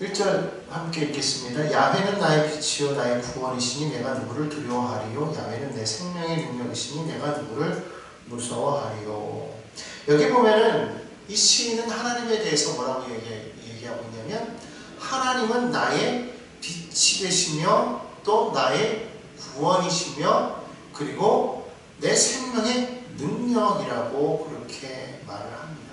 1절 함께 읽겠습니다. 야훼는 나의 빛이요 나의 구원이시니 내가 누구를 두려워하리요. 야훼는 내 생명의 능력이시니 내가 누구를 무서워하리요. 여기 보면은 이 시인은 하나님에 대해서 뭐라고 얘기하고 있냐면, 하나님은 나의 빛이 되시며 또 나의 구원이시며 그리고 내 생명의 능력이라고 그렇게 말을 합니다.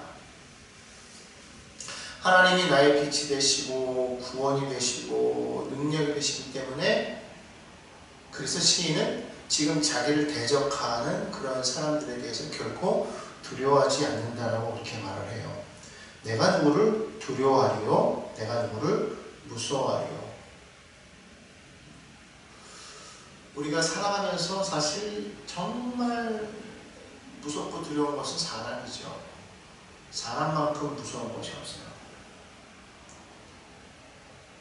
하나님이 나의 빛이 되시고 구원이 되시고 능력이 되시기 때문에, 그래서 시인은 지금 자기를 대적하는 그런 사람들에 대해서 결코 두려워하지 않는다라고 그렇게 말을 해요. 내가 누구를 두려워하리요? 내가 누구를 무서워하리요? 우리가 살아가면서 사실 정말 무섭고 두려운 것은 사람이죠. 사람만큼 무서운 것이 없어요.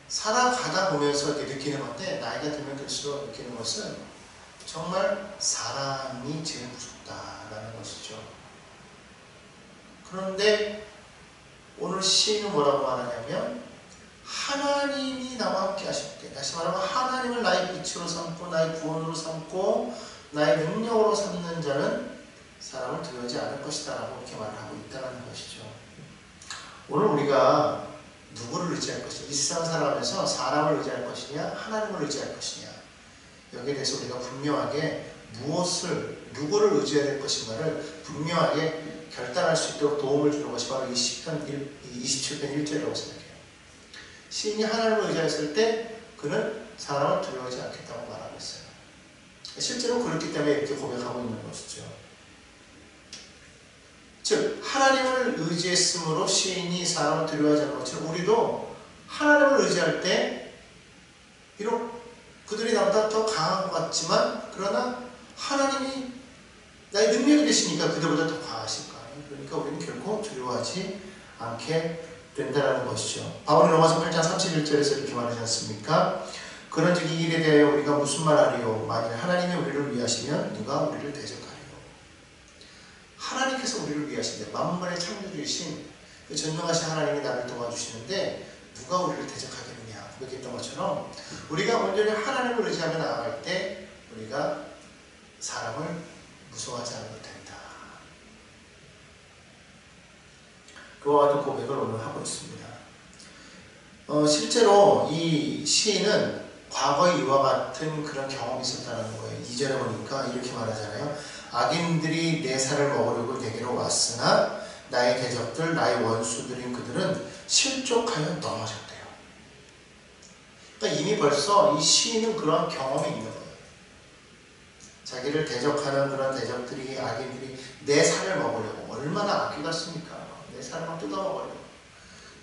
살아가다 보면서 이렇게 느끼는 건데, 나이가 들면 들수록 느끼는 것은 정말 사람이 제일 무섭다라는 것이죠. 그런데 오늘 시인은 뭐라고 말하냐면, 하나님이 나와 함께 하실 때, 다시 말하면 하나님을 나의 빛으로 삼고 나의 구원으로 삼고 나의 능력으로 삼는 자는 사람을 두려워하지 않을 것이다 라고 이렇게 말을 하고 있다는 것이죠. 오늘 우리가 누구를 의지할 것이냐, 이 세상 살아가면서 사람을 의지할 것이냐 하나님을 의지할 것이냐, 여기에 대해서 우리가 분명하게 누구를 의지해야 될 것인가를 분명하게 결단할 수 있도록 도움을 주는 것이 바로 이 시편 27편 1절이라고 생각해요. 시인이 하나님을 의지했을 때 그는 사람을 두려워하지 않겠다고 말하고 있어요. 실제로 그렇기 때문에 이렇게 고백하고 있는 것이죠. 즉 하나님을 의지했으므로 시인이 사람을 두려워하지 않는 것처럼, 우리도 하나님을 의지할 때 비록 그들이 나보다 더 강한 것 같지만, 그러나 하나님이 나의 능력이 되시니까 그들보다 더 강하실 거 아니에요. 그러니까 우리는 결코 두려워하지 않게 된다는 것이죠. 바울이 로마서 8장 31절에서 이렇게 말하지 않습니까? 그런즉 이 일에 대하여 우리가 무슨 말하리요? 만일 하나님이 우리를 위하시면 누가 우리를 대적하리요? 하나님께서 우리를 위하신데, 만물의 창조주이신 그 전능하신 하나님이 나를 도와주시는데 누가 우리를 대적하겠느냐, 그렇게 했던 것처럼 우리가 온전히 하나님을 의지하며 나아갈 때 우리가 사람을 무서워하지 않아도 된다. 그와 같은 고백을 오늘 하고 있습니다. 실제로 이 시인은 과거에 이와 같은 그런 경험이 있었다는 거예요. 2절에 보니까 이렇게 말하잖아요. 악인들이 내 살을 먹으려고 내게로 왔으나 나의 대적들, 나의 원수들인 그들은 실족하여 넘어졌대요. 그러니까 이미 벌써 이 시인은 그런 경험이 있는 거예요. 자기를 대적하는 그런 대적들이, 악인들이 내 살을 먹으려고, 얼마나 악귀 같습니까? 내 살을 막 뜯어먹으려고,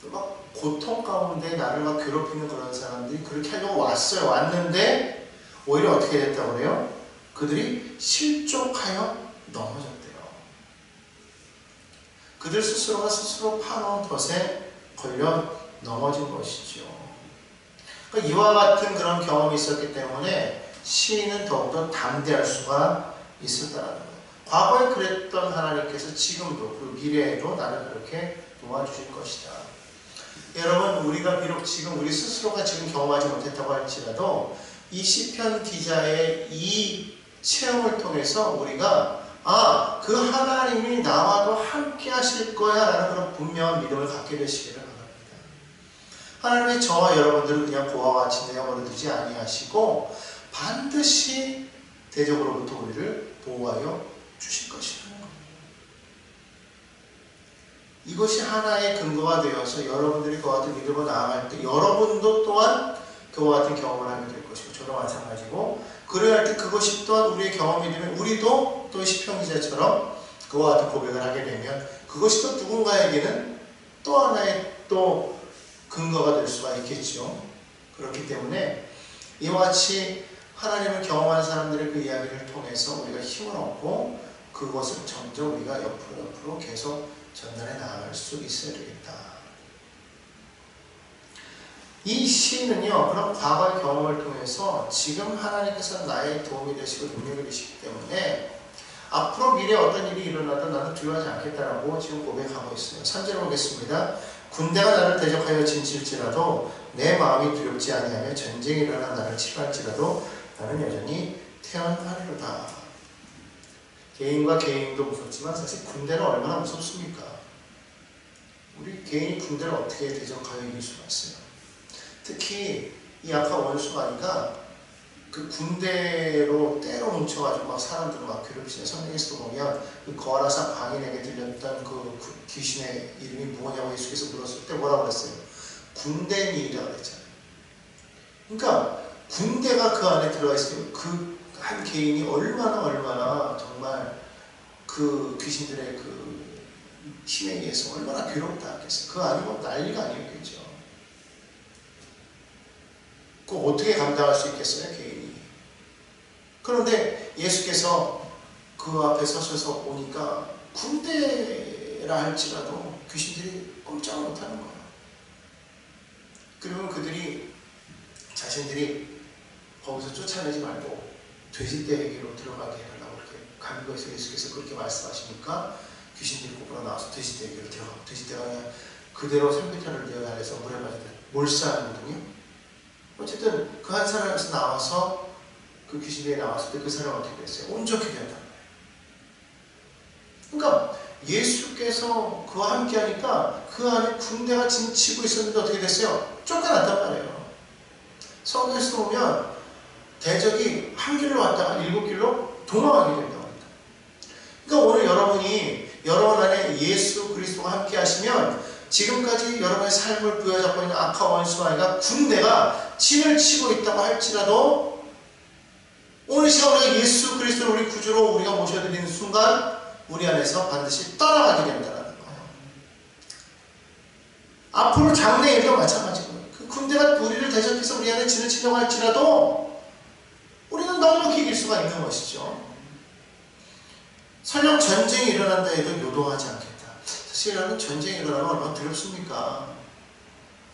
또 막 고통 가운데 나를 막 괴롭히는 그런 사람들이 그렇게 하려고 왔어요. 왔는데 오히려 어떻게 됐다고 그래요? 그들이 실족하여 넘어졌대요. 그들 스스로가 스스로 파놓은 덫에 걸려 넘어진 것이죠. 그러니까 이와 같은 그런 경험이 있었기 때문에 시인은 더욱더 담대할 수가 있었다는 거예요. 과거에 그랬던 하나님께서 지금도, 그리고 미래에도 나를 그렇게 도와주실 것이다. 여러분, 우리가 비록 지금 우리 스스로가 지금 경험하지 못했다고 할지라도 이 시편 기자의 이 체험을 통해서 우리가 그 하나님이 나와도 함께 하실 거야 라는 그런 분명한 믿음을 갖게 되시기를 바랍니다. 하나님이 저와 여러분들을 그냥 고아와 같이 내어버려두지 아니하시고 반드시 대적으로부터 우리를 보호하여 주실 것이라는 겁니다. 이것이 하나의 근거가 되어서 여러분들이 그와 같은 믿음으로 나아갈 때 여러분도 또한 그와 같은 경험을 하게 될 것이고, 저도 마찬가지고, 그래야 할 때 그것이 또한 우리의 경험이 되면 우리도 또 시편 기자처럼 그와 같은 고백을 하게 되면 그것이 또 누군가에게는 또 하나의 또 근거가 될 수가 있겠죠. 그렇기 때문에 이와 같이 하나님을 경험한 사람들의 그 이야기를 통해서 우리가 힘을 얻고 그것을 점점 우리가 옆으로 계속 전달해 나아갈 수 있어야 되겠다. 이 시인은요, 그런 과거의 경험을 통해서 지금 하나님께서 나의 도움이 되시고 능력이 되시기 때문에 앞으로 미래에 어떤 일이 일어나도 나는 두려워하지 않겠다라고 지금 고백하고 있어요. 3절 보겠습니다. 군대가 나를 대적하여 진칠지라도 내 마음이 두렵지 아니하며 전쟁이 일어나 나를 치료할지라도 나는 여전히 태어나리로다. 개인과 개인도 무섭지만 사실 군대는 얼마나 무섭습니까? 우리 개인이 군대를 어떻게 대적하여 이길 수가 있어요? 특히 이 악한 원수마귀가 그 군대로 때로 뭉쳐가지고 막 사람들을 막 괴롭히는 성경에서 보면 그 거라사 광인에게 들렸던 그 귀신의 이름이 뭐냐고 예수께서 물었을 때 뭐라고 그랬어요? 군대니라고 그랬잖아요. 그러니까 군대가 그 안에 들어가 있으면 그 한 개인이 얼마나 정말 그 귀신들의 그 힘에 의해서 얼마나 괴롭다 하겠어요. 그거 아니면 난리가 아니었겠죠. 그거 어떻게 감당할 수 있겠어요, 개인이. 그런데 예수께서 그 앞에 서셔서 보니까 군대라 할지라도 귀신들이 꼼짝 못하는 거예요. 그리고 그들이 자신들이 거기서 쫓아내지 말고 돼지떼에게로 들어가게 해달라고 그렇게 간구해서 예수께서 그렇게 말씀하시니까 귀신들이 곧바로 나와서 돼지떼에게로 들어가고 돼지떼가 그냥 그대로 삼계탕을 내어달래서 물에 빠져 몰살하거든요. 어쨌든 그 한 사람에서 나와서 그 귀신들이 나왔을 때 그 사람은 어떻게 됐어요? 온전히 되었단 말이에요. 그러니까 예수께서 그와 함께 하니까 그 안에 군대가 진치고 있었는데 어떻게 됐어요? 쫓겨났단 말이에요. 성경에서 보면 대적이 한 길로 왔다가 7길로 도망하게 된다고 합니다. 그러니까 오늘 여러분이 여러분 안에 예수 그리스도와 함께 하시면 지금까지 여러분의 삶을 부여잡고 있는 악한 원수가 아니라 군대가 진을 치고 있다고 할지라도 오늘 시간 우리가 예수 그리스도를 우리 구주로 우리가 모셔드리는 순간 우리 안에서 반드시 떠나가게 된다는 거예요. 앞으로 장래에도 마찬가지고요. 그 군대가 우리를 대적해서 우리 안에 진을 치려고 할지라도 우리는 넉넉히 이길 수가 있는 것이죠. 설령 전쟁이 일어난다 해도 요동하지 않겠다. 사실 이라는 전쟁이 일어나면 얼마나 두렵습니까?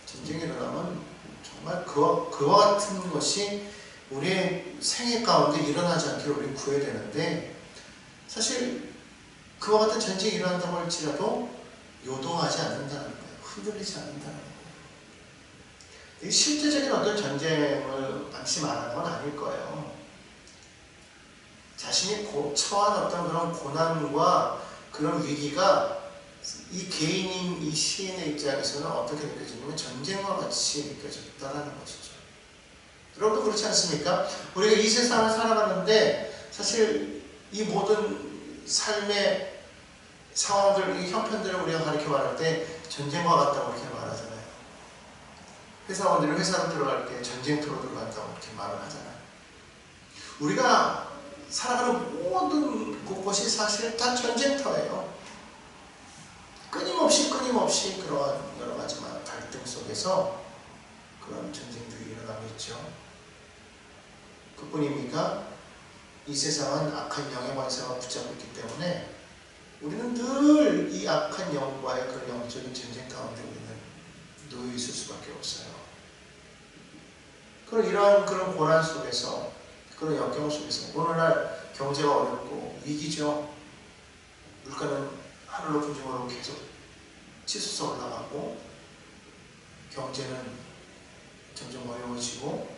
전쟁이 일어나면 정말 그와 같은 것이 우리의 생애 가운데 일어나지 않기를 우리는 구해야 되는데 사실 그와 같은 전쟁이 일어난다고 할지라도 요동하지 않는다는 거예요. 흔들리지 않는다는 거예요. 실제적인 어떤 전쟁을 반드시 말하는 건 아닐 거예요. 자신이 처한 어떤 그런 고난과 그런 위기가 이 개인인 이 시인의 입장에서는 어떻게 느껴지냐면 전쟁과 같이 느껴졌다는 것이죠. 여러분도 그렇지 않습니까? 우리가 이 세상을 살아가는데 사실 이 모든 삶의 상황들, 이 형편들을 우리가 가르쳐 말할 때 전쟁과 같다고 이렇게 말하잖아요. 회사원들이 회사로 들어갈 때 전쟁터로 들어간다고 이렇게 말을 하잖아요. 우리가 살아가는 모든 곳곳이 사실 다 전쟁터예요. 끊임없이 그러한 여러 가지 갈등 속에서 그런 전쟁들이 일어나고 있죠. 그뿐입니까? 이 세상은 악한 영의 권세가 붙잡고 있기 때문에 우리는 늘 이 악한 영과의 그런 영적인 전쟁 가운데 우리는 놓여 있을 수밖에 없어요. 이러한 그런 고난 속에서, 그런 역경 속에서 오늘날 경제가 어렵고 위기죠. 물가는 하늘 높은 중으로 계속 치솟아 올라가고 경제는 점점 어려워지고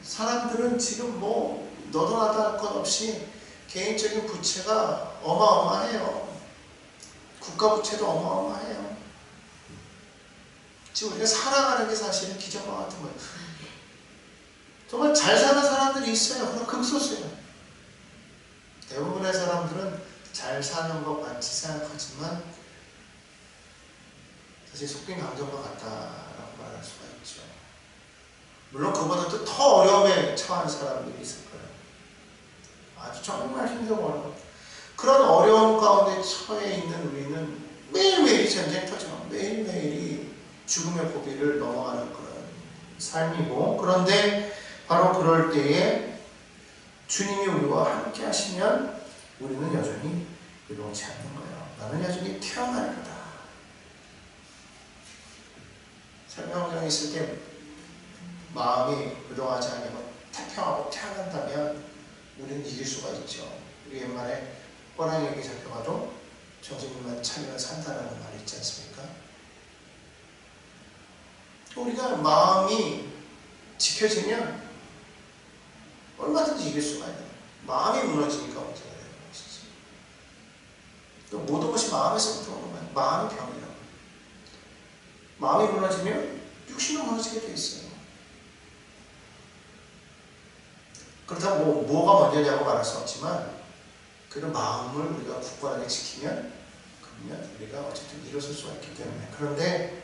사람들은 지금 너도 나도 할 것 없이 개인적인 부채가 어마어마해요. 국가 부채도 어마어마해요. 지금 우리가 살아가는 게 사실은 기적과 같은 거예요. 정말 잘 사는 사람들이 있어요. 그럼 극소수예요. 대부분의 사람들은 잘 사는 것 같이 생각하지만 사실 속빈 감정과 같다라고 말할 수가 있죠. 물론 그보다도 더 어려움에 처한 사람들이 있을 거예요. 아주 정말 힘들고 그런 어려움 가운데 처해 있는 우리는 매일매일이 전쟁터죠. 매일매일이 죽음의 고비를 넘어가는 그런 삶이고, 그런데 바로 그럴 때에 주님이 우리와 함께 하시면 우리는 여전히 요동치 않는 거예요. 나는 여전히 태어날 거다. 설명장에 있을 때 마음이 요동하지 않으면 태평하고 태어난다면 우리는 이길 수가 있죠. 우리 옛말에 호랑이에게 잡혀가도 정신만 차리면 산다라는 말이 있지 않습니까? 또 우리가 마음이 지켜지면 얼마든지 이길 수가 있는 거예요. 마음이 무너지니까 문제가 되는 것이지. 또 모든 것이 마음에서부터 오는 거예요. 마음이 병이라고. 마음이 무너지면 육신은 무너지게 돼 있어요. 그렇다면 뭐가 먼저냐고 말할 수 없지만 그런 마음을 우리가 굳건하게 지키면 그러면 우리가 어쨌든 일어설 수가 있기 때문에. 그런데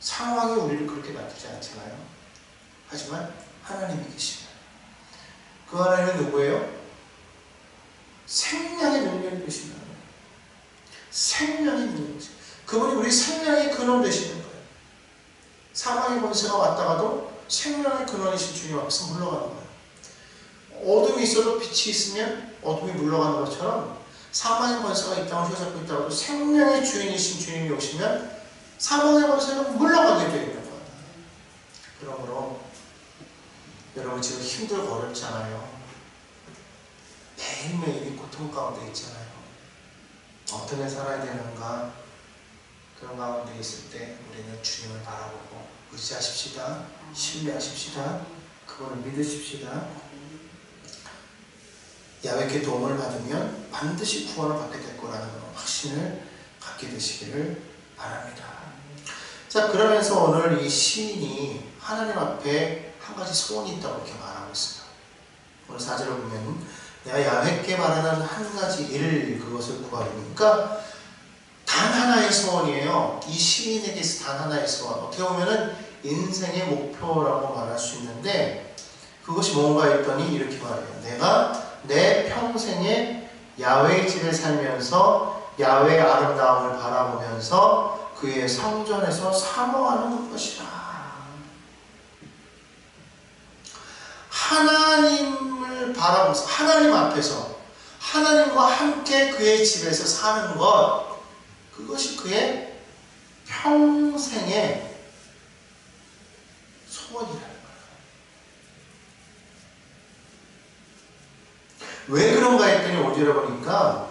상황이 우리를 그렇게 만들지 않잖아요. 하지만 하나님이 계시면 그 하나님은 누구예요? 생명의 능력이 되시는 거예요. 생명의 능력이. 그분이 우리 생명의 근원 되시는 거예요. 사망의 권세가 왔다가도 생명의 근원이신 주님 앞에서 물러가는 거예요. 어둠이 있어도 빛이 있으면 어둠이 물러가는 것처럼 사망의 권세가 이 땅을 휘어잡고 있다가도 생명의 주인이신 주님이 오시면 사망의 권세는 물러가게 되어 있는 거예요. 그러므로 여러분 지금 힘들고 어렵잖아요. 매일매일이 고통 가운데 있잖아요. 어떻게 살아야 되는가 그런 가운데 있을 때 우리는 주님을 바라보고 의지하십시다. 신뢰하십시다. 그분을 믿으십시다. 야훼께 도움을 받으면 반드시 구원을 받게 될 거라는 확신을 갖게 되시기를 바랍니다. 자, 그러면서 오늘 이 시인이 하나님 앞에 한 가지 소원이 있다고 이렇게 말하고 있어요. 오늘 4절을 보면 내가 야훼께 말하는 한 가지 일 그것을 구하리니. 그러니까 단 하나의 소원이에요. 이 시인에게 있어 단 하나의 소원. 어떻게 보면은 인생의 목표라고 말할 수 있는데 그것이 뭔가 했더니 이렇게 말해요. 내가 내 평생에 야훼의 집에 살면서 야훼의 아름다움을 바라보면서 그의 성전에서 사모하는 것이라. 하나님을 바라보면서 하나님 앞에서 하나님과 함께 그의 집에서 사는 것, 그것이 그의 평생의 소원이라는 거예요. 왜 그런가 했더니 오디오를 보니까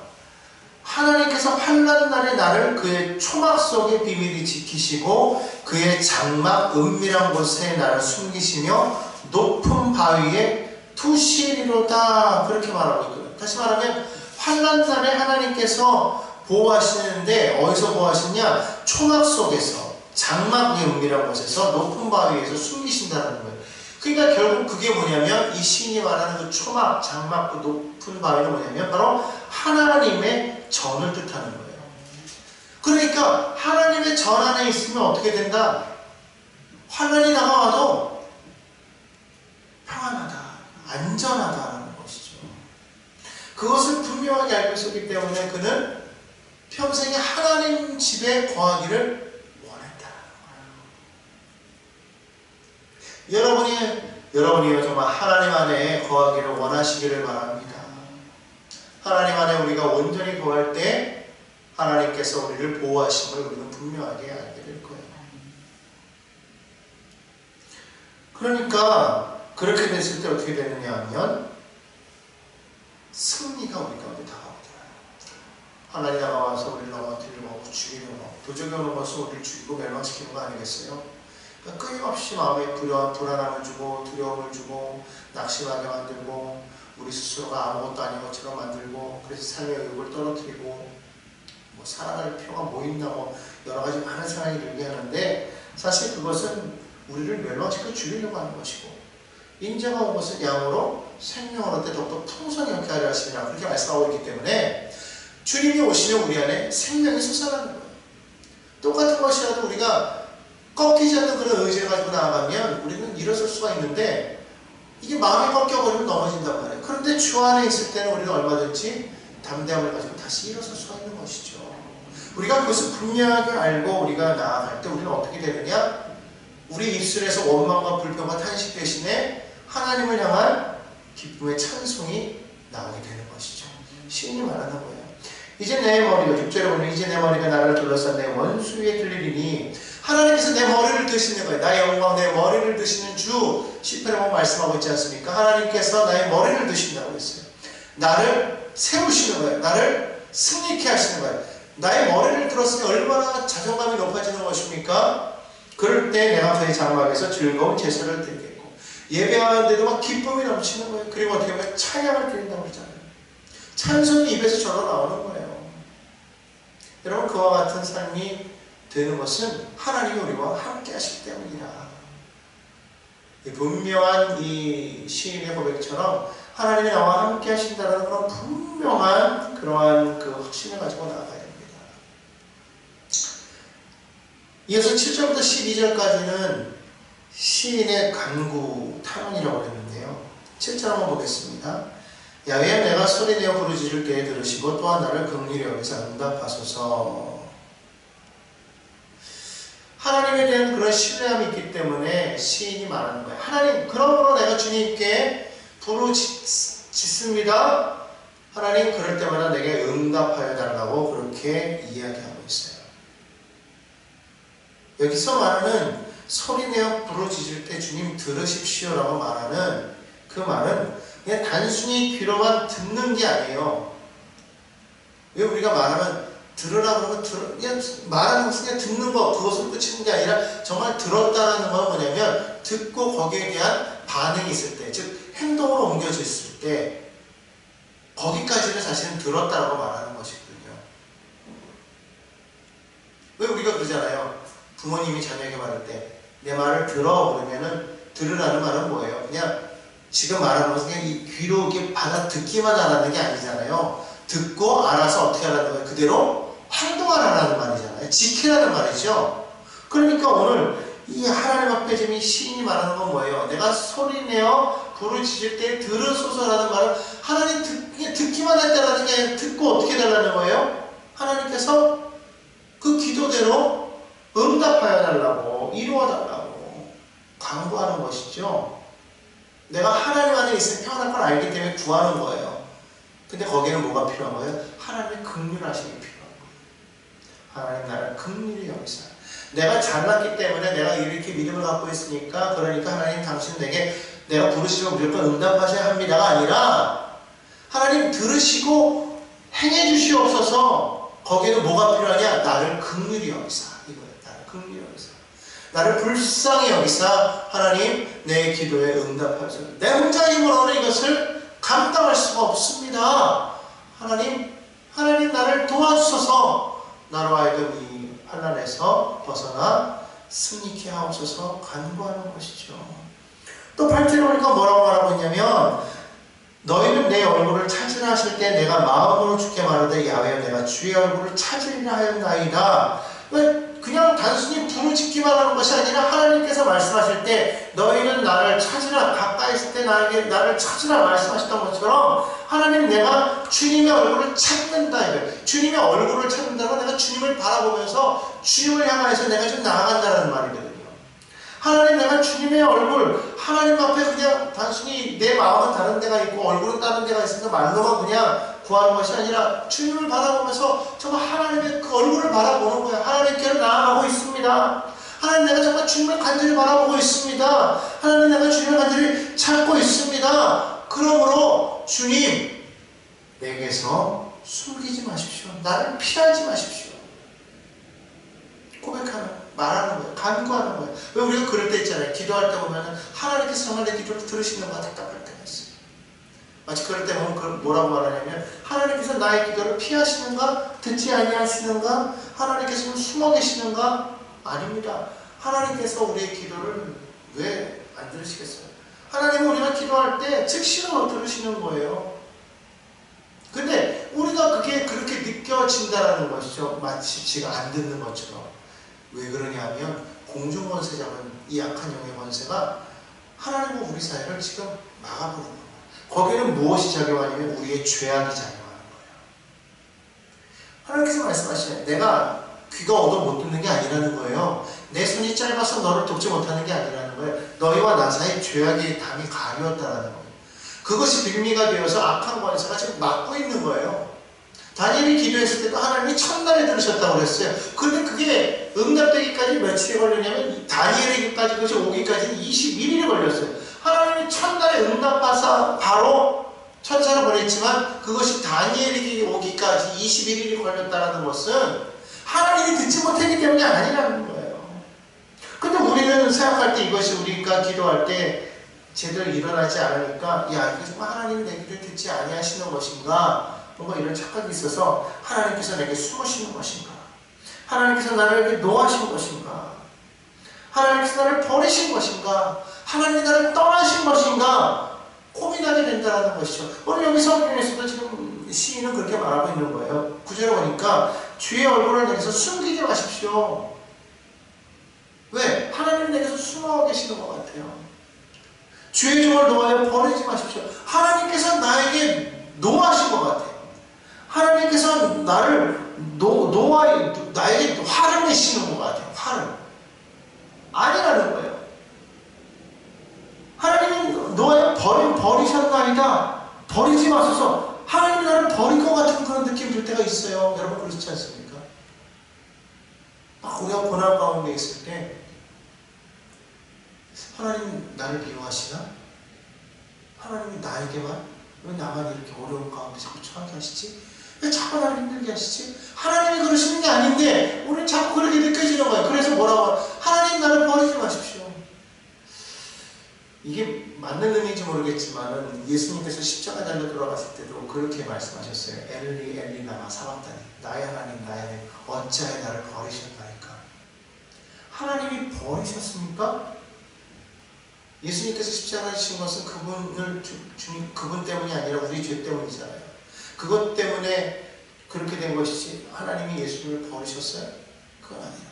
하나님께서 환난 날에 나를 그의 초막 속의 비밀이 지키시고 그의 장막 은밀한 곳에 나를 숨기시며 높은 바위에 두시리로다 그렇게 말하고 있거든요. 다시 말하면 환난 날에 하나님께서 보호하시는데 어디서 보호하시냐? 초막 속에서 장막의 은밀한 곳에서 높은 바위에서 숨기신다는 거예요. 그러니까 결국 그게 뭐냐면 이 시인이 말하는 그 초막, 장막, 그 높은 바위는 뭐냐면 바로 하나님의 전을 뜻하는 거예요. 그러니까 하나님의 전 안에 있으면 어떻게 된다? 환난이 다가와도 평안하다, 안전하다라는 것이죠. 그것을 분명하게 알고 있었기 때문에 그는 평생에 하나님 집에 거하기를 여러분이 정말 하나님 안에 거하기를 원하시기를 바랍니다. 하나님 안에 우리가 온전히 거할 때 하나님께서 우리를 보호하심을 우리는 분명하게 알게 될 거예요. 그러니까 그렇게 됐을 때 어떻게 되느냐 하면 승리가 우리 가운데 다가오더라고요. 하나님 다가와서 우리를 넘어뜨리고 죽이고 도적이 오는 것은 우리를 죽이고 멸망시키는 거 아니겠어요? 그러니까 끊임없이 마음에 불안함을 주고 두려움을 주고 낙심하게 만들고 우리 스스로가 아무것도 아닌 것처럼 만들고 그래서 삶의 의욕을 떨어뜨리고 뭐 살아갈 필요가 뭐 있나 뭐 여러 가지 많은 생각이 들게 하는데 사실 그것은 우리를 멸망시켜 죽이려고 하는 것이고 인자가 온 것은 양으로 생명을 얻되 더욱더 풍성히 얻게 하려 하심이라 그렇게 말씀하고 있기 때문에 주님이 오시면 우리 안에 생명이 솟아나는 거예요. 똑같은 것이라도 우리가 꺾이지 않는 그런 의지를 가지고 나아가면 우리는 일어설 수가 있는데 이게 마음이 꺾여버리면 넘어진단 말이에요. 그런데 주 안에 있을 때는 우리는 얼마든지 담대함을 가지고 다시 일어설 수가 있는 것이죠. 우리가 그것을 분명하게 알고 우리가 나아갈 때 우리는 어떻게 되느냐? 우리 입술에서 원망과 불평과 탄식 대신에 하나님을 향한 기쁨의 찬송이 나오게 되는 것이죠. 시인이 말하는 거예요. 이제 내 머리가 6절에 보면 이제 내 머리가 나를 둘러싼 내 원수 위에 들리리니 하나님께서 내 머리를 드시는 거예요. 나의 영광 내 머리를 드시는 주 시편에 보면 말씀하고 있지 않습니까? 하나님께서 나의 머리를 드신다고 했어요. 나를 세우시는 거예요. 나를 승리케 하시는 거예요. 나의 머리를 들었으니 얼마나 자존감이 높아지는 것입니까? 그럴 때 내가 그의 장막에서 즐거운 제사를 드리겠고 예배하는데도 막 기쁨이 넘치는 거예요. 그리고 어떻게 보면 찬양을 드린다고 그러잖아요. 찬송이 입에서 절로 나오는 거예요. 여러분 그와 같은 삶이 되는 것은 하나님이 우리와 함께 하시기 때문이다. 분명한 이 시인의 고백처럼 하나님이 나와 함께 하신다는 그런 분명한 그러한 그 확신을 가지고 나아가야 됩니다. 이어서 7절부터 12절까지는 시인의 간구 탄원이라고 했는데요. 7절 한번 보겠습니다. 야훼야 내가 소리내어 부르짖을 때에 들으시고 또한 나를 긍휼히 여기사 응답하소서. 하나님에 대한 그런 신뢰함이 있기 때문에 시인이 말하는 거예요. 하나님, 그러므로 내가 주님께 부르짖습니다. 하나님, 그럴 때마다 내게 응답하여 달라고 그렇게 이야기하고 있어요. 여기서 말하는 소리내어 부르짖을 때 주님 들으십시오라고 말하는 그 말은 그냥 단순히 귀로만 듣는 게 아니에요. 왜 우리가 말하면 들으라고 그러면 그냥 말하는 것은 그냥 듣는 거, 그것으로 끝이는 게 아니라 정말 들었다는 건 뭐냐면 듣고 거기에 대한 반응이 있을 때, 즉 행동으로 옮겨졌을 때 거기까지는 사실은 들었다라고 말하는 것이거든요. 왜 우리가 그러잖아요. 부모님이 자녀에게 말할 때 내 말을 들어 그러면은 들으라는 말은 뭐예요? 그냥 지금 말하는 것은 그냥 이 귀로 이렇게 받아 듣기만 하라는 게 아니잖아요. 듣고 알아서 어떻게 하라는 거예요? 그대로 행동하라는 말이잖아요. 지키라는 말이죠. 그러니까 오늘 이 하나님 앞에 지금 이 시인이 말하는 건 뭐예요? 내가 소리내어 부르짖을 때 들으소서라는 말은 하나님 그냥 듣기만 했다라는 게 아니라 듣고 어떻게 해달라는 거예요? 하나님께서 그 기도대로 응답하여 달라고, 이루어 달라고 강구하는 것이죠. 내가 하나님 안에 있으면 평안할 걸 알기 때문에 구하는 거예요. 근데 거기에는 뭐가 필요한 거예요? 하나님의 긍휼하심이 필요한 거예요. 하나님 나를 긍휼히 여기사. 내가 잘났기 때문에 내가 이렇게 믿음을 갖고 있으니까, 그러니까 하나님 당신 내게 내가 부르시면 무조건 응답하셔야 합니다가 아니라 하나님 들으시고 행해 주시옵소서. 거기에는 뭐가 필요하냐? 나를 긍휼히 여기사. 이거예요. 나를 긍휼히 여기사. 나를 불쌍히 여기사 하나님 내 기도에 응답하소서. 내 혼자 힘으로는 이것을 감당할 수가 없습니다. 하나님 나를 도와주소서. 나로 하여금 이 환난에서 벗어나 승리케 하옵소서 간구하는 것이죠. 또 8절에 보니까 뭐라고 말하고 있냐면 너희는 내 얼굴을 찾으라 하실 때 내가 마음으로 주께 말하되 야훼야 내가 주의 얼굴을 찾으리라 하였나이다. 그냥 단순히 부르짖기만 하는 것이 아니라 하나님께서 말씀하실 때 너희는 나를 찾으라, 가까이 있을 때 나를 찾으라 말씀하셨던 것처럼 하나님 내가 주님의 얼굴을 찾는다. 이거예요. 주님의 얼굴을 찾는다고 내가 주님을 바라보면서 주님을 향해서 내가 좀 나아간다는 말이거든요. 하나님 내가 주님의 얼굴, 하나님 앞에 그냥 단순히 내 마음은 다른 데가 있고 얼굴은 다른 데가 있으니까 말로만 그냥 구하는 것이 아니라 주님을 바라보면서 정말 하나님의 그 얼굴을 바라보는 거예요. 하나님께로 나아가고 있습니다. 하나님 내가 정말 주님을 간절히 바라보고 있습니다. 하나님 내가 주님을 간절히 찾고 있습니다. 그러므로 주님 내게서 숨기지 마십시오. 나를 피하지 마십시오. 고백하는 말하는 거예요. 간구하는 거예요. 왜 우리가 그럴 때 있잖아요. 기도할 때 보면 하나님께서 정말 내 기도를 들으시는 것 답답할 때가 있어요. 마치 그럴 때 보면 뭐라고 말하냐면 하나님께서 나의 기도를 피하시는가? 듣지 아니하시는가? 하나님께서 숨어 계시는가? 아닙니다. 하나님께서 우리의 기도를 왜 안 들으시겠어요? 하나님은 우리가 기도할 때 즉시로 들으시는 거예요. 근데 우리가 그게 그렇게 느껴진다라는 것이죠. 마치 지가 안 듣는 것처럼. 왜 그러냐면 공중권세 잡은 이 약한 영의 권세가 하나님과 우리 사이를 지금 막아버리는 거예요. 거기에는 무엇이 작용하냐면 우리의 죄악이 작용하는 거예요. 하나님께서 말씀하시잖아요. 내가 귀가 얻어 못 듣는 게 아니라는 거예요. 내 손이 짧아서 너를 돕지 못하는 게 아니라는 거예요. 너희와 나 사이 죄악의 담이 가려웠다라는 거예요. 그것이 빌미가 되어서 악한 권세가 지금 막고 있는 거예요. 다니엘이 기도했을 때도 하나님이 첫날에 들으셨다고 그랬어요. 그런데 그게 응답되기까지 며칠이 걸리냐면 다니엘에게까지 그것이 오기까지는 21일이 걸렸어요. 하나님이 첫날에 응답하사 바로 천사를 보냈지만 그것이 다니엘에게 오기까지 21일이 걸렸다는 것은 하나님이 듣지 못했기 때문이 아니라는 거예요. 근데 우리는 생각할 때 이것이 우리가 기도할 때 제대로 일어나지 않으니까 야 이게 정말 하나님 내 기도를 듣지 아니하시는 것인가 뭔가 이런 착각이 있어서 하나님께서 내게 숨으시는 것인가 하나님께서 나를 놓아하신 것인가 하나님께서 나를 버리신 것인가 하나님이 나를 떠나신 것인가 고민하게 된다는 것이죠. 오늘 여기 성경에서도 지금 시인은 그렇게 말하고 있는 거예요. 9절에 보니까 주의 얼굴을 내게서 숨기지 마십시오. 왜? 하나님 내게서 숨어 계시는 것 같아요. 주의 종을 놓아여 버리지 마십시오. 하나님께서 나에게 노하신 것 같아요. 하나님께서 나를 나에게 화를 내시는 것 같아요. 화를. 아니라는 거예요. 하나님이 놓아여 버리셨나이다. 버리지 마소서. 하나님이 나를 버린 것 같은 그런 느낌이 들 때가 있어요. 여러분 그렇지 않습니까? 막 우리가 고난 가운데 있을 때 하나님 나를 미워하시나? 하나님이 나에게만? 왜 나만 이렇게 어려운 가운데 자꾸 처하게 하시지? 왜 자꾸 나를 힘들게 하시지? 하나님이 그러시는 게 아닌데 우리는 자꾸 그렇게 느껴지는 거예요. 그래서 뭐라고 하나? 하나님 나를 버리지 마십시오. 이게 맞는 의미인지 모르겠지만 예수님께서 십자가 달려 돌아갔을 때도 그렇게 말씀하셨어요. 엘리 엘리 라마 사박다니 나의 하나님 나의 하나님 어찌하여 나를 버리셨나이까. 하나님이 버리셨습니까? 예수님께서 십자가에 지신 것은 그분 때문이 아니라 우리 죄 때문이잖아요. 그것 때문에 그렇게 된 것이지 하나님이 예수님을 버리셨어요? 그건 아니에요.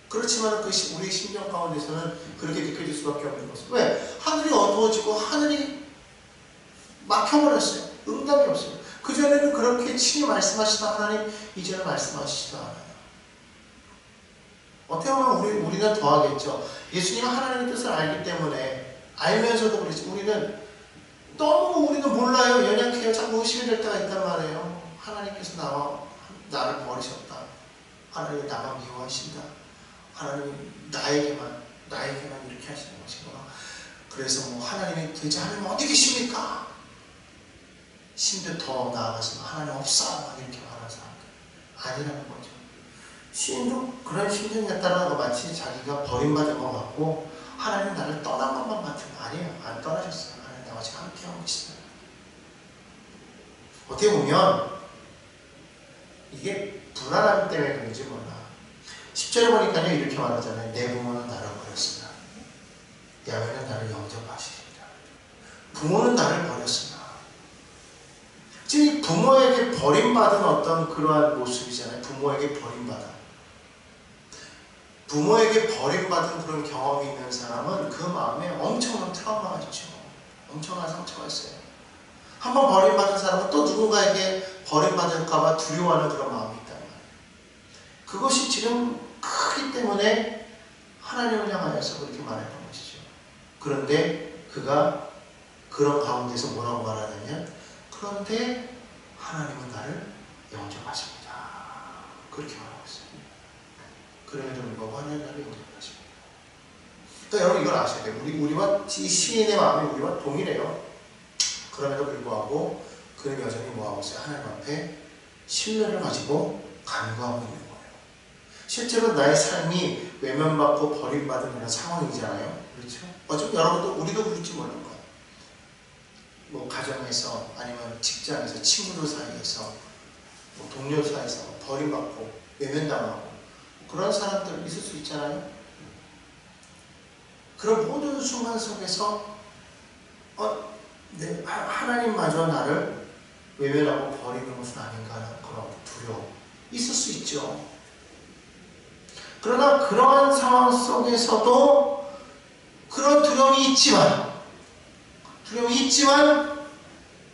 그렇지만 우리 심정 가운데서는 그렇게 느껴질 수밖에 없는 것은 왜? 하늘이 어두워지고 하늘이 막혀버렸어요. 응답이 없어요. 그전에는 그렇게 친히 말씀하시던 하나님 이제는 말씀하시지도 않아요. 어떻게 보면 우리는 더하겠죠. 예수님은 하나님의 뜻을 알기 때문에 알면서도 그렇지 우리는 몰라요. 연약해요. 자꾸 의심이 될 때가 있단 말이에요. 하나님께서 나를 버리셨다. 하나님이 나만 미워하신다. 하나님이 나에게만 이렇게 하시는 것인가. 그래서 하나님이 되지 않으면 어디 계십니까? 심지어 더 나아가서 하나님 없어 이렇게 말하는 사람들 아니라는 거죠. 시인도 그런 심정이었다는 거 마치 자기가 버림받은 것 같고 하나님 나를 떠난 것만 같은 거 아니에요. 안 떠나셨어요. 하나님 나와 지금 함께하고 계시다. 어떻게 보면 이게 불안함 때문에 그런지 몰라. 10절에 보니까요 이렇게 말하잖아요. 내 부모는 나를 버렸으나 야훼는 나를 영접하시리라. 부모는 나를 버렸으나 지금 부모에게 버림받은 어떤 그러한 모습이잖아요. 부모에게 버림받아. 부모에게 버림받은 그런 경험이 있는 사람은 그 마음에 엄청난 트라우마가 있죠. 엄청난 상처가 있어요. 한번 버림받은 사람은 또 누군가에게 버림받을까봐 두려워하는 그런 마음이 있단 말이에요. 그것이 지금 크기 때문에 하나님을 향하여서 그렇게 말했던 것이죠. 그런데 그가 그런 가운데서 뭐라고 말하냐면 그런데 하나님은 나를 영접하십니다. 그렇게 말하고 있어요. 그럼에도 불구하고 하나님 나를 영접하십니다. 그러니까 여러분 이걸 아셔야 돼요. 우리와 이 시인의 마음이 우리와 동일해요. 그럼에도 불구하고 그는 여전히 뭐하고 있어요? 하나님 앞에 신뢰를 가지고 간구하고 있는 거예요. 실제로 나의 삶이 외면받고 버림받은 이런 상황이잖아요. 그렇죠? 어차피 여러분도 우리도 그럴지 모르는 거예요. 뭐 가정에서 아니면 직장에서 친구들 사이에서 뭐 동료 사이에서 버림받고 외면당하고 그런 사람들 있을 수 있잖아요. 그런 모든 순간 속에서 하나님마저 나를 외면하고 버리는 것은 아닌가 하는 그런 두려움 있을 수 있죠. 그러나 그러한 상황 속에서도 그런 두려움이 있지만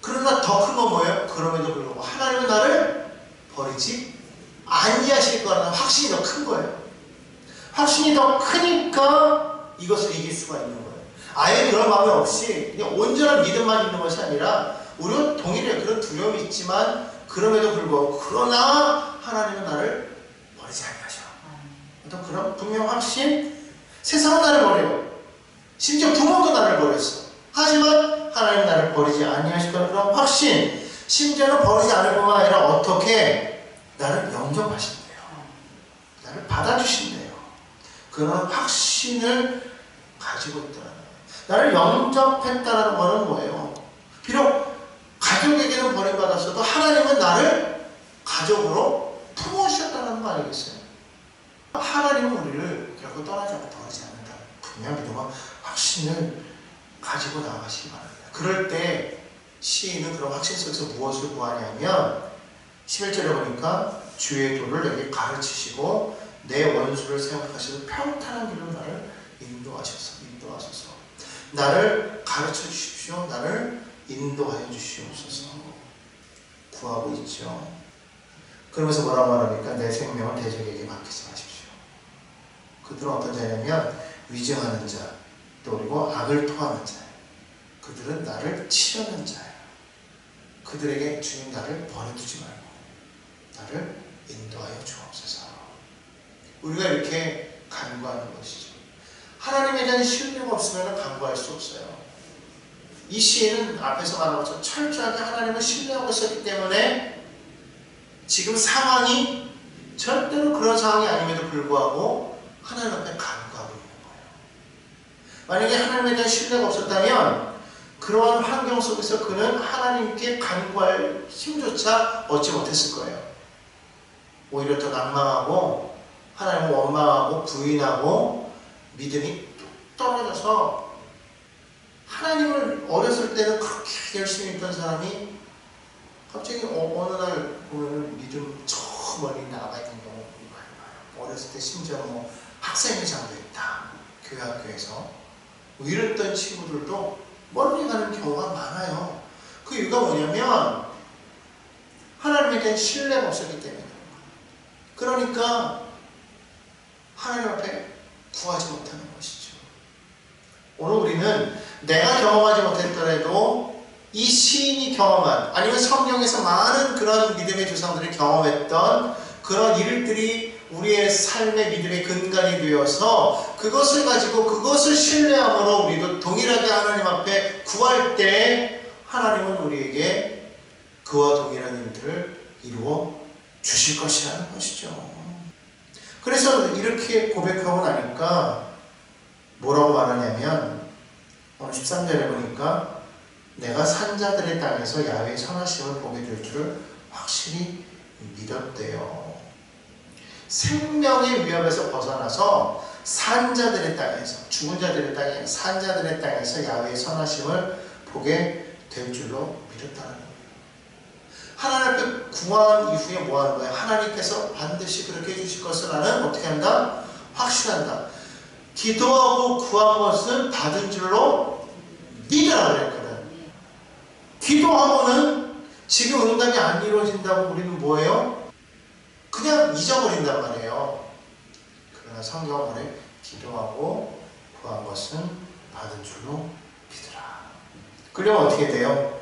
그러나 더 큰 건 뭐예요? 그럼에도 불구하고 하나님은 나를 버리지 아니하실 거라는 확신이 더 큰 거예요. 확신이 더 크니까 이것을 이길 수가 있는 거예요. 아예 그런 마음이 없이 그냥 온전한 믿음만 있는 것이 아니라 우리가 동일해 그런 두려움이 있지만 그럼에도 불구하고 그러나 하나님은 나를 버리지 아니하셔. 어떤 그런 분명 확신. 세상은 나를 버려요. 심지어 부모도 나를 버렸어. 하지만 하나님 나를 버리지 아니하실 거라는 그런 확신. 심지어는 버리지 않을 뿐만 아니라 어떻게 나를 영접하신대요. 나를 받아주신대요. 그런 확신을 가지고 있다는 거예요. 나를 영접했다는 거는 뭐예요? 비록 가족에게는 버림받았어도 하나님은 나를 가족으로 품어주셨다는 거 아니겠어요? 하나님은 우리를 결코 떠나지 않고 버리지 않는다. 분명 믿음과 확신을 가지고 나아가시기 바랍니다. 그럴 때 시인은 그런 확신 속에서 무엇을 구하냐면 11절에 보니까 주의 도를 내게 가르치시고 내 원수를 생각하시고 평탄한 길로 나를 인도하소서. 나를 가르쳐 주십시오. 나를 인도하여 주시옵소서. 구하고 있죠. 그러면서 뭐라고 말합니까? 내 생명을 대적에게 맡기지 마십시오. 그들은 어떤 자냐면 위증하는 자, 또 그리고 악을 토하는 자예요. 그들은 나를 치려는 자예요. 그들에게 주님 나를 버려두지 말고 나를 인도하여 주옵소서. 우리가 이렇게 간구하는 것이죠. 하나님에 대한 신뢰가 없으면 간구할 수 없어요. 이 시인은 앞에서 말한 것처럼 철저하게 하나님을 신뢰하고 있었기 때문에 지금 상황이 절대로 그런 상황이 아님에도 불구하고 하나님 앞에 간구하고 있는 거예요. 만약에 하나님에 대한 신뢰가 없었다면 그러한 환경 속에서 그는 하나님께 간구할 힘조차 얻지 못했을 거예요. 오히려 더 난망하고 하나님을 원망하고 부인하고 믿음이 뚝 떨어져서 하나님을 어렸을 때는 그렇게 열심히 믿던 사람이 갑자기 어느 날 보면 믿음 저 멀리 나가 있는 경우가 많아요. 어렸을 때 심지어 학생회장도 있다. 교회 학교에서 이랬던 친구들도 멀리 가는 경우가 많아요. 그 이유가 뭐냐면 하나님에 대한 신뢰가 없었기 때문에 그러니까 하나님 앞에 구하지 못하는 것이죠. 오늘 우리는 내가 경험하지 못했더라도 이 시인이 경험한 아니면 성경에서 많은 그런 믿음의 조상들이 경험했던 그런 일들이 우리의 삶의 믿음의 근간이 되어서 그것을 가지고 그것을 신뢰함으로 우리도 동일하게 하나님 앞에 구할 때 하나님은 우리에게 그와 동일한 일들을 이루어 주실 것이라는 것이죠. 그래서 이렇게 고백하고 나니까 뭐라고 말하냐면 오늘 13절에 보니까 내가 산자들의 땅에서 야훼의 선하심을 보게 될 줄을 확실히 믿었대요. 생명의 위협에서 벗어나서 산자들의 땅에서 죽은 자들의 땅에 산자들의 땅에서 야훼의 선하심을 보게 될 줄로 믿었다는 거예요. 하나님 앞에 구한 이후에 뭐 하는 거예요? 하나님께서 반드시 그렇게 해주실 것을 나는 어떻게 한다? 확신한다. 기도하고 구한 것은 받은 줄로 믿으라 그랬거든. 기도하고는 지금 응답이 안 이루어진다고 우리는 뭐예요? 그냥 잊어버린단 말이에요. 그러나 성경은 뭐래? 기도하고 구한 것은 받은 줄로 믿으라. 그러면 어떻게 돼요?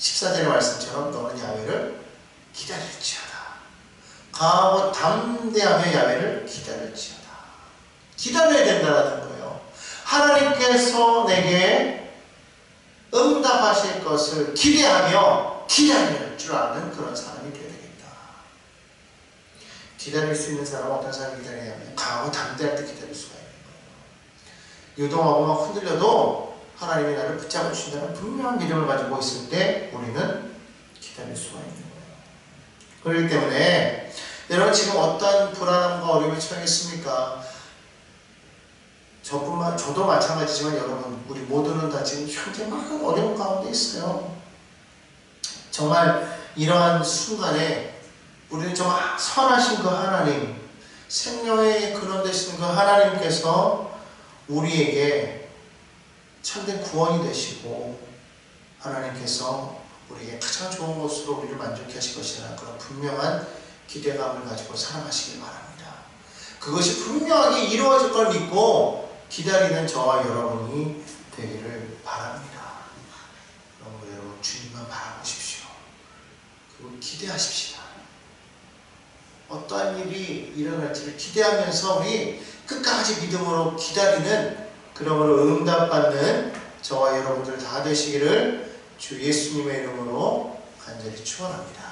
14절의 말씀처럼 너는 야훼를 기다릴지어다. 강하고 담대하며 야훼를 기다릴지어다. 기다려야 된다는 거예요. 하나님께서 내게 응답하실 것을 기대하며 기다릴 줄 아는 그런 사람이 되어야 되겠다. 기다릴 수 있는 사람은 어떤 사람이 기다리냐면 강하고 담대할 때 기다릴 수가 있는 거예요. 요동하고 막 흔들려도 하나님이 나를 붙잡아 주신다는 분명한 믿음을 가지고 있을 때 우리는 기다릴 수가 있는 거예요. 그렇기 때문에 여러분 지금 어떤 불안함과 어려움에 처했습니까? 저도 마찬가지지만 여러분 우리 모두는 다 지금 현재 많은 어려움 가운데 있어요. 정말 이러한 순간에 우리는 정말 선하신 그 하나님, 생명의 근원 되시는 그 하나님께서 우리에게 참된 구원이 되시고 하나님께서 우리에게 가장 좋은 것으로 우리를 만족해 하실 것이라는 그런 분명한 기대감을 가지고 살아가시길 바랍니다. 그것이 분명하게 이루어질 걸 믿고 기다리는 저와 여러분이 되기를 바랍니다. 여러분 주님만 바라보십시오. 그리고 기대하십시다. 어떠한 일이 일어날지를 기대하면서 우리 끝까지 믿음으로 기다리는 그러므로 응답받는 저와 여러분들 다 되시기를 주 예수님의 이름으로 간절히 축원합니다.